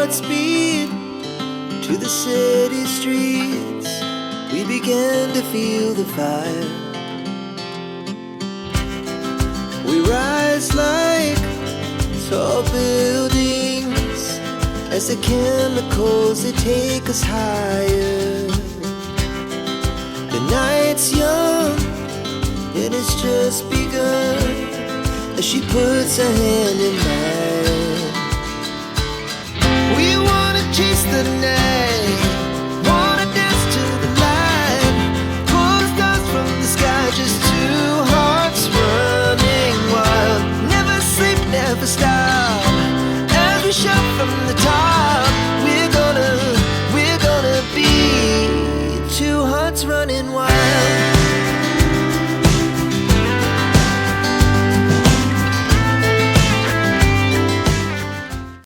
Godspeed to the city streets. We began to feel the fire. We rise like tall buildings as the chemicals they take us higher. The night's young, it has just begun as she puts her hand in mine. We wanna chase the night, wanna dance to the light, pull the stars from the sky, just two hearts running wild. Never sleep, never stop, as we shout from the top.